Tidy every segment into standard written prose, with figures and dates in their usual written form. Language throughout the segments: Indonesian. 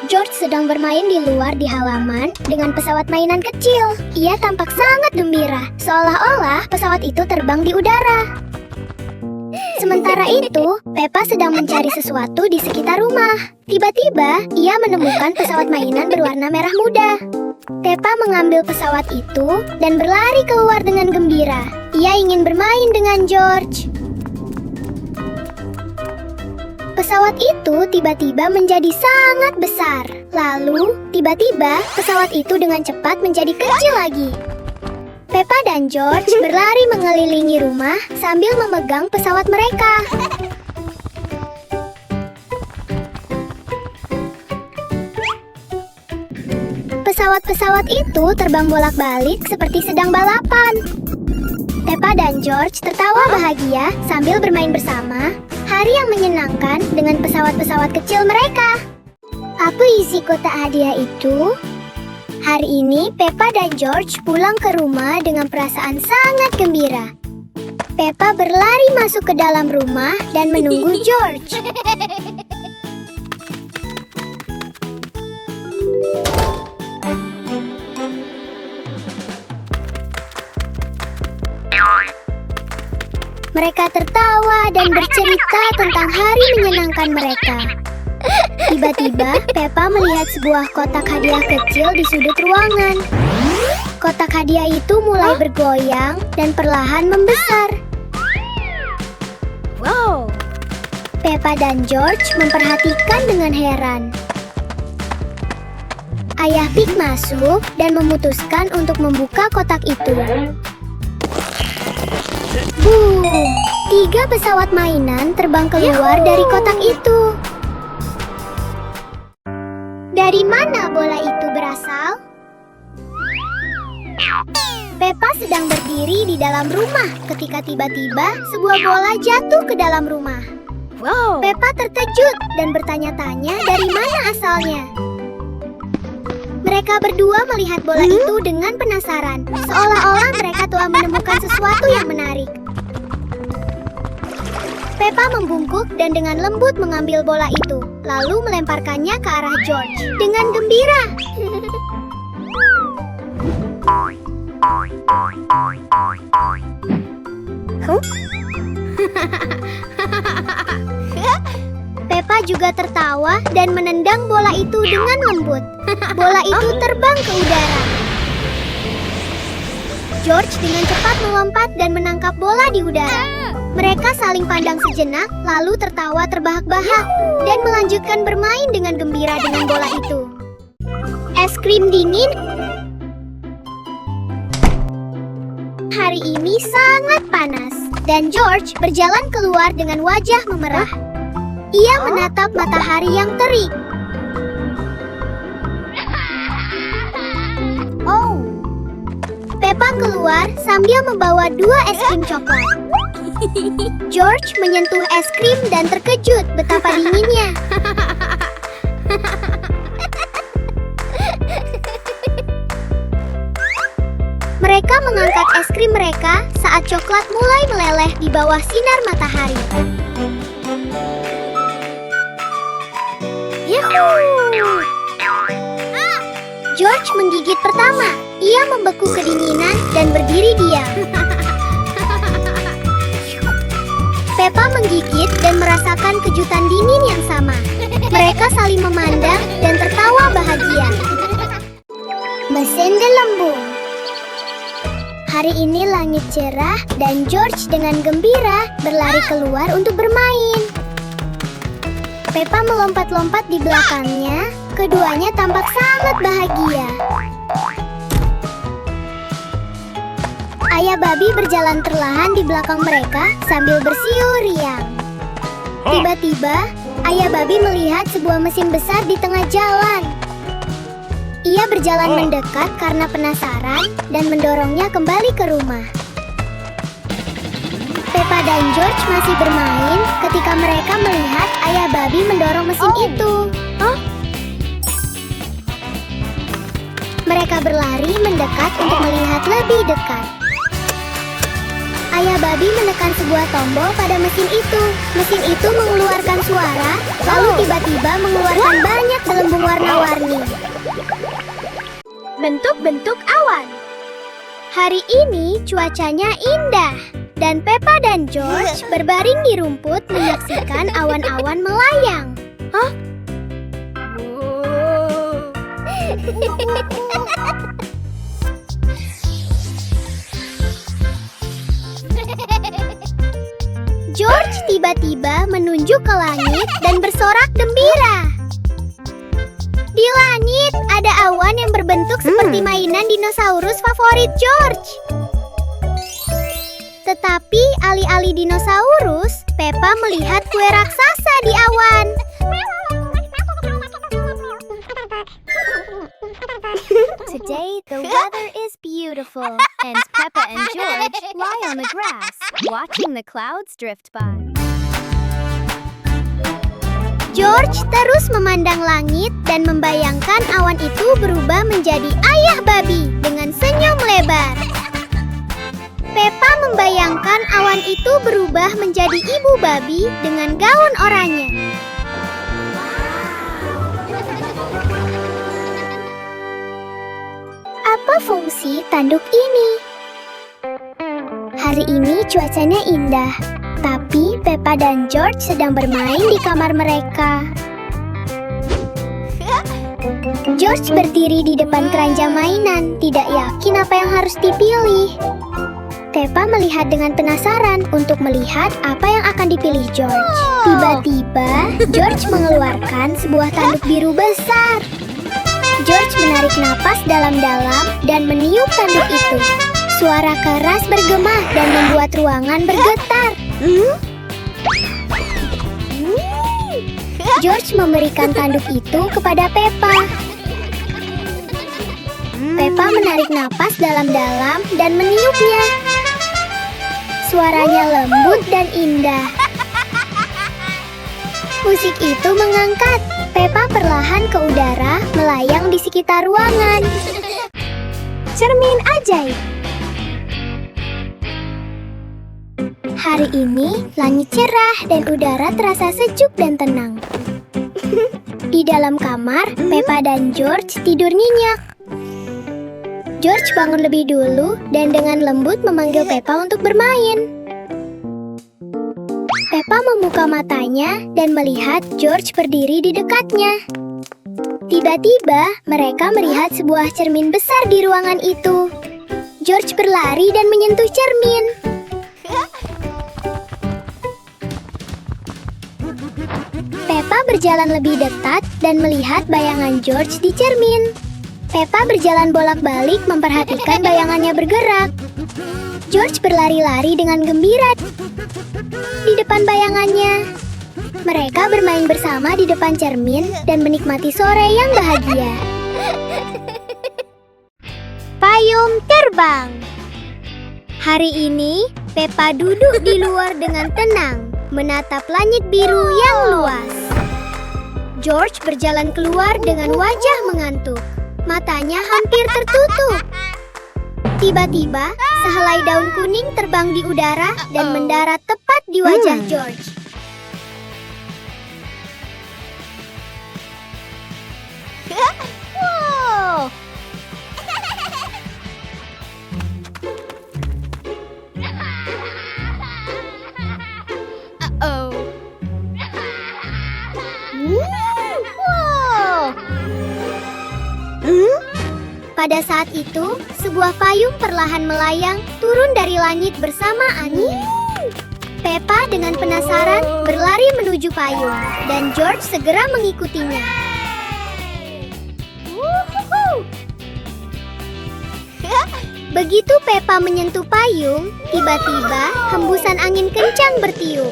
George sedang bermain di luar di halaman dengan pesawat mainan kecil. Ia tampak sangat gembira, seolah-olah pesawat itu terbang di udara. Sementara itu, Peppa sedang mencari sesuatu di sekitar rumah. Tiba-tiba, ia menemukan pesawat mainan berwarna merah muda. Peppa mengambil pesawat itu dan berlari keluar dengan gembira. Ia ingin bermain dengan George. Pesawat itu tiba-tiba menjadi sangat besar. Lalu, tiba-tiba pesawat itu dengan cepat menjadi kecil lagi. Peppa dan George berlari mengelilingi rumah sambil memegang pesawat mereka. Pesawat-pesawat itu terbang bolak-balik seperti sedang balapan. Peppa dan George tertawa bahagia sambil bermain bersama. Hari yang menyenangkan dengan pesawat-pesawat kecil mereka. Apa isi kotak hadiah itu? Hari ini Peppa dan George pulang ke rumah dengan perasaan sangat gembira. Peppa berlari masuk ke dalam rumah dan menunggu George. Mereka tertawa dan bercerita tentang hari menyenangkan mereka. Tiba-tiba, Peppa melihat sebuah kotak hadiah kecil di sudut ruangan. Kotak hadiah itu mulai bergoyang dan perlahan membesar. Wow! Peppa dan George memperhatikan dengan heran. Ayah Pig masuk dan memutuskan untuk membuka kotak itu. Boom! 3 pesawat mainan terbang keluar dari kotak itu. Dari mana bola itu berasal? Peppa sedang berdiri di dalam rumah ketika tiba-tiba sebuah bola jatuh ke dalam rumah. Wow! Peppa terkejut dan bertanya-tanya dari mana asalnya. Mereka berdua melihat bola itu dengan penasaran, seolah-olah mereka telah menemukan sesuatu yang menarik. Peppa membungkuk dan dengan lembut mengambil bola itu, lalu melemparkannya ke arah George dengan gembira. Peppa juga tertawa dan menendang bola itu dengan lembut. Bola itu terbang ke udara. George dengan cepat melompat dan menangkap bola di udara. Mereka saling pandang sejenak, lalu tertawa terbahak-bahak dan melanjutkan bermain dengan gembira dengan bola itu. Es krim dingin. Hari ini sangat panas dan George berjalan keluar dengan wajah memerah. Ia menatap matahari yang terik. Oh! Peppa keluar sambil membawa 2 es krim coklat. George menyentuh es krim dan terkejut betapa dinginnya. Mereka mengangkat es krim mereka saat coklat mulai meleleh di bawah sinar matahari. Yuhuu! George menggigit pertama. Ia membeku kedinginan dan berdiri diam. Peppa menggigit dan merasakan kejutan dingin yang sama. Mereka saling memandang dan tertawa bahagia. Mesin gelembung. Hari ini langit cerah dan George dengan gembira berlari keluar untuk bermain. Peppa melompat-lompat di belakangnya. Keduanya tampak sangat bahagia. Ayah babi berjalan perlahan di belakang mereka sambil bersiul riang. Tiba-tiba, ayah babi melihat sebuah mesin besar di tengah jalan. Ia berjalan mendekat karena penasaran dan mendorongnya kembali ke rumah. Peppa dan George masih bermain ketika mereka melihat ayah babi mendorong mesin itu. Mereka berlari mendekat untuk melihat lebih dekat. Ayah babi menekan sebuah tombol pada mesin itu. Mesin itu mengeluarkan suara, lalu tiba-tiba mengeluarkan banyak gelembung warna-warni berbentuk-bentuk awan. Hari ini cuacanya indah, dan Peppa dan George berbaring di rumput menyaksikan awan-awan melayang. Wow. George tiba-tiba menunjuk ke langit dan bersorak gembira. Di langit ada awan yang berbentuk seperti mainan dinosaurus favorit George. Tetapi alih-alih dinosaurus, Peppa melihat kue raksasa di awan. Today the weather is beautiful, and Peppa and George lie on the grass, watching the clouds drift by. George terus memandang langit dan membayangkan awan itu berubah menjadi ayah babi dengan senyum lebar. Peppa membayangkan awan itu berubah menjadi ibu babi dengan gaun oranye. Apa fungsi tanduk ini? Hari ini cuacanya indah, tapi Peppa dan George sedang bermain di kamar mereka. George berdiri di depan keranjang mainan, tidak yakin apa yang harus dipilih. Peppa melihat dengan penasaran untuk melihat apa yang akan dipilih George. Tiba-tiba, George mengeluarkan sebuah tanduk biru besar. George menarik napas dalam-dalam dan meniup tanduk itu. Suara keras bergema dan membuat ruangan bergetar. George memberikan tanduk itu kepada Peppa. Peppa menarik napas dalam-dalam dan meniupnya. Suaranya lembut dan indah. Musik itu mengangkat. Peppa perlahan ke udara, melayang di sekitar ruangan. Cermin ajaib. Hari ini, langit cerah dan udara terasa sejuk dan tenang. Di dalam kamar, Peppa dan George tidur nyenyak. George bangun lebih dulu dan dengan lembut memanggil Peppa untuk bermain. Peppa membuka matanya dan melihat George berdiri di dekatnya. Tiba-tiba, mereka melihat sebuah cermin besar di ruangan itu. George berlari dan menyentuh cermin. Peppa berjalan lebih dekat dan melihat bayangan George di cermin. Peppa berjalan bolak-balik memperhatikan bayangannya bergerak. George berlari-lari dengan gembira di depan bayangannya. Mereka bermain bersama di depan cermin dan menikmati sore yang bahagia. Payung terbang. Hari ini, Peppa duduk di luar dengan tenang, menatap langit biru yang luas. George berjalan keluar dengan wajah mengantuk. Matanya hampir tertutup. Tiba-tiba, sehelai daun kuning terbang di udara dan mendarat tepat di wajah George. Wow. Uh-oh. Wow. Pada saat itu, sebuah payung perlahan melayang turun dari langit bersama angin. Peppa dengan penasaran berlari menuju payung dan George segera mengikutinya. Begitu Peppa menyentuh payung, tiba-tiba hembusan angin kencang bertiup.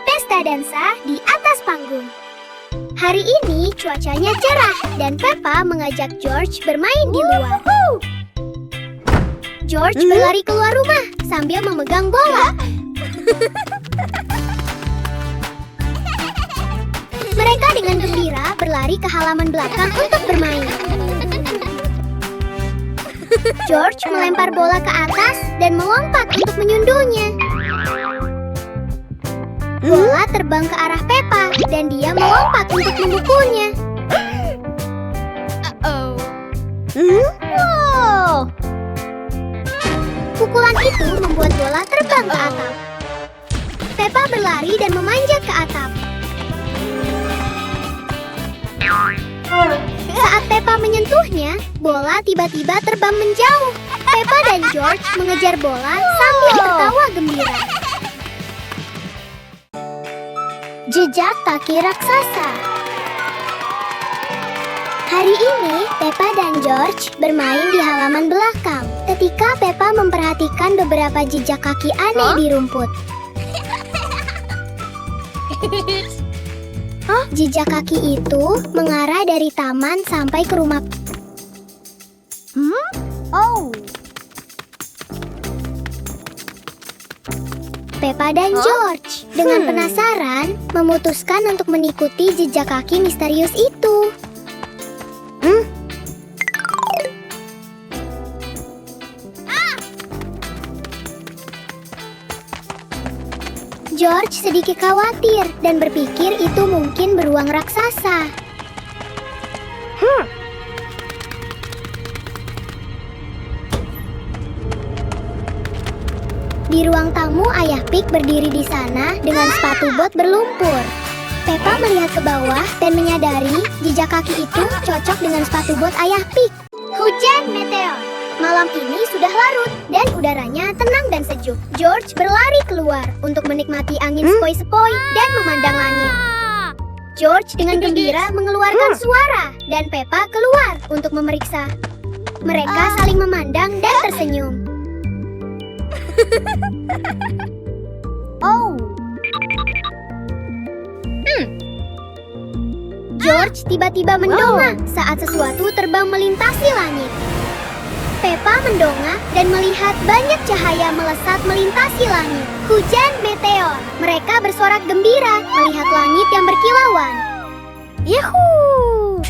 Pesta dansa di atas panggung. Hari ini cuacanya cerah dan Peppa mengajak George bermain di luar. George berlari keluar rumah sambil memegang bola. Mereka dengan gembira berlari ke halaman belakang untuk bermain. George melempar bola ke atas dan melompat untuk menyundulnya. Bola terbang ke arah Peppa dan dia melompat untuk memukulnya. Wow! Pukulan itu membuat bola terbang ke atap. Peppa berlari dan memanjat ke atap. Saat Peppa menyentuhnya, bola tiba-tiba terbang menjauh. Peppa dan George mengejar bola sambil tertawa gembira. Jejak kaki raksasa. Hari ini, Peppa dan George bermain di halaman belakang. Ketika Peppa memperhatikan beberapa jejak kaki aneh di rumput. Jejak kaki itu mengarah dari taman sampai ke rumah. Oh! Peppa dan George dengan penasaran memutuskan untuk mengikuti jejak kaki misterius itu. George sedikit khawatir dan berpikir itu mungkin beruang raksasa. Di ruang tamu, Ayah Pig berdiri di sana dengan sepatu bot berlumpur. Peppa melihat ke bawah dan menyadari jejak kaki itu cocok dengan sepatu bot Ayah Pig. Hujan meteor. Malam ini sudah larut dan udaranya tenang dan sejuk. George berlari keluar untuk menikmati angin sepoi-sepoi dan memandang langit. George dengan gembira mengeluarkan suara dan Peppa keluar untuk memeriksa. Mereka saling memandang dan tersenyum. Oh! George tiba-tiba mendongak saat sesuatu terbang melintasi langit. Peppa mendongak dan melihat banyak cahaya melesat melintasi langit. Hujan meteor. Mereka bersorak gembira melihat langit yang berkilauan. Yahoo!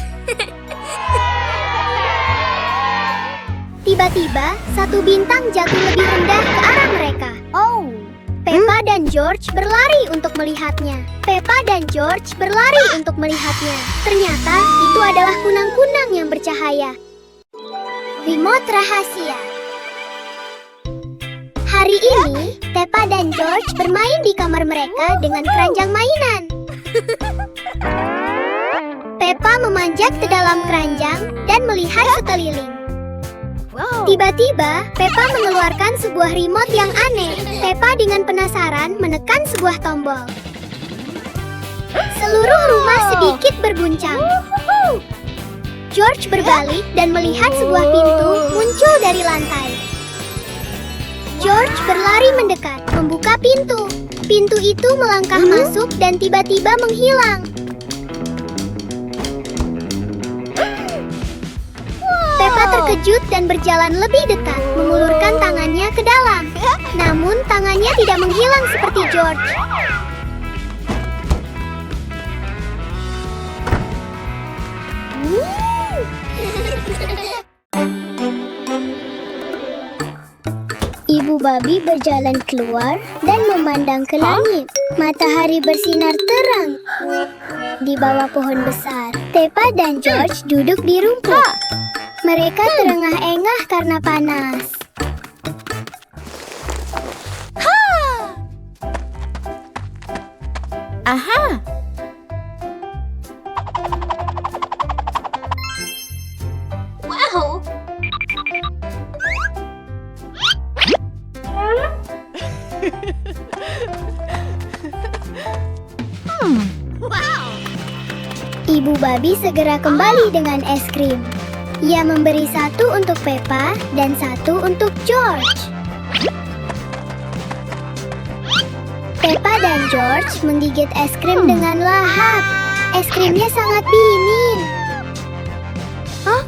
Tiba-tiba, satu bintang jatuh lebih rendah ke arah mereka. Oh! Peppa dan George berlari untuk melihatnya. Peppa dan George berlari untuk melihatnya. Ternyata itu adalah kunang-kunang yang bercahaya. Remote rahasia. Hari ini, Peppa dan George bermain di kamar mereka dengan keranjang mainan. Peppa memanjat ke dalam keranjang dan melihat sekeliling. Wow! Tiba-tiba, Peppa mengeluarkan sebuah remote yang aneh. Peppa dengan penasaran menekan sebuah tombol. Seluruh rumah sedikit berguncang. George berbalik dan melihat sebuah pintu muncul dari lantai. George berlari mendekat, membuka pintu. Pintu itu melangkah masuk dan tiba-tiba menghilang. Peppa terkejut dan berjalan lebih dekat, mengulurkan tangannya ke dalam. Namun tangannya tidak menghilang seperti George. Ibu babi berjalan keluar dan memandang ke langit. Matahari bersinar terang di bawah pohon besar. Peppa dan George duduk di rumput. Mereka terengah-engah karena panas. Aha! Wow! Ibu babi segera kembali dengan es krim. Ia memberi satu untuk Peppa dan satu untuk George. Peppa dan George menggigit es krim dengan lahap. Es krimnya sangat dingin. Hah?